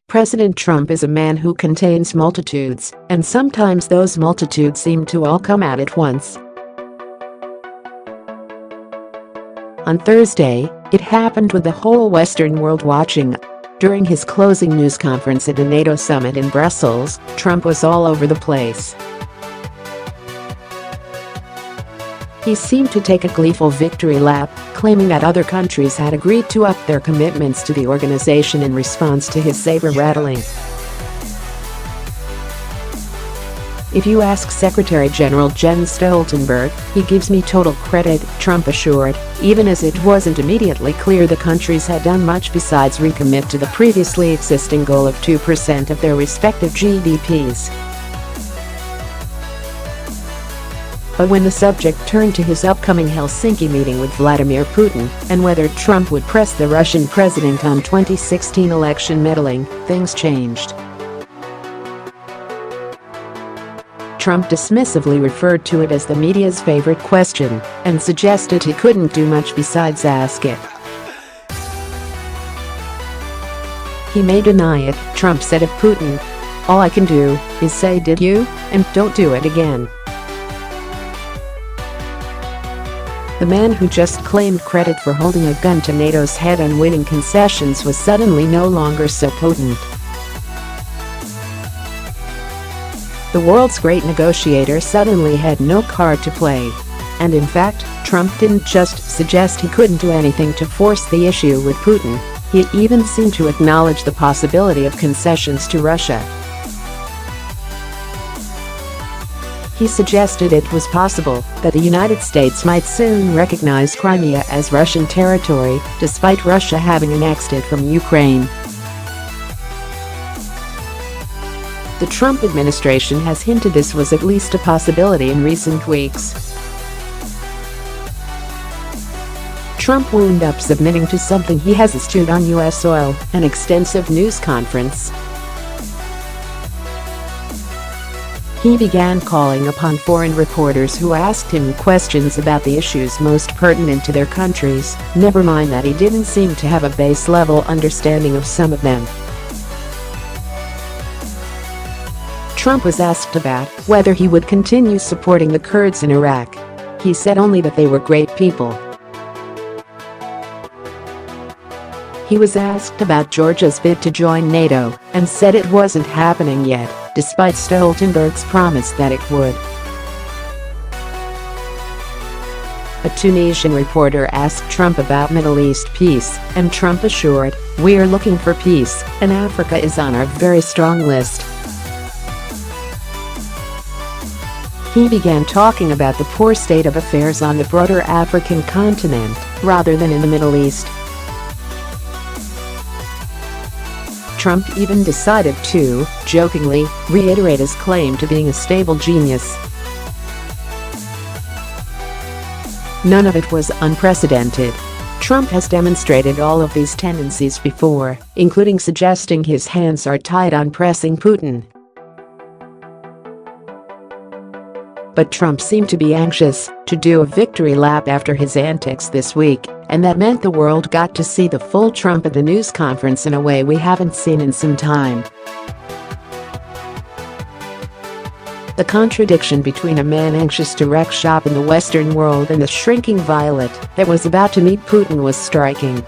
President Trump is a man who contains multitudes, and sometimes those multitudes seem to all come out at once. On Thursday, it happened with the whole Western world watching. During his closing news conference at the NATO summit in Brussels, Trump was all over the place. He seemed to take a gleeful victory lap, claiming that other countries had agreed to up their commitments to the organization in response to his saber-rattling. If you ask Secretary General Jens Stoltenberg, he gives me total credit, Trump assured, even as it wasn't immediately clear the countries had done much besides recommit to the previously existing goal of 2% of their respective GDPs. But when the subject turned to his upcoming Helsinki meeting with Vladimir Putin and whether Trump would press the Russian president on 2016 election meddling, things changed. Trump dismissively referred to it as the media's favorite question and suggested he couldn't do much besides ask it. He may deny it, Trump said of Putin. All I can do is say did you, and don't do it again. The man who just claimed credit for holding a gun to NATO's head and winning concessions was suddenly no longer so potent. The world's great negotiator suddenly had no card to play. And in fact, Trump didn't just suggest he couldn't do anything to force the issue with Putin, he even seemed to acknowledge the possibility of concessions to Russia. He suggested it was possible that the United States might soon recognize Crimea as Russian territory, despite Russia having annexed it from Ukraine. The Trump administration has hinted this was at least a possibility in recent weeks. Trump wound up submitting to something he has eschewed on U.S. soil, an extensive news conference. He began calling upon foreign reporters who asked him questions about the issues most pertinent to their countries, never mind that he didn't seem to have a base-level understanding of some of them. Trump was asked about whether he would continue supporting the Kurds in Iraq. He said only that they were great people. He was asked about Georgia's bid to join NATO and said it wasn't happening yet, despite Stoltenberg's promise that it would. A Tunisian reporter asked Trump about Middle East peace, and Trump assured, "We're looking for peace, and Africa is on our very strong list." He began talking about the poor state of affairs on the broader African continent, rather than in the Middle East. Trump even decided to, jokingly, reiterate his claim to being a stable genius. None of it was unprecedented. Trump has demonstrated all of these tendencies before, including suggesting his hands are tied on pressing Putin. But Trump seemed to be anxious to do a victory lap after his antics this week, and that meant the world got to see the full Trump at the news conference in a way we haven't seen in some time. The contradiction between a man anxious to wreck shop in the Western world and the shrinking violet that was about to meet Putin was striking.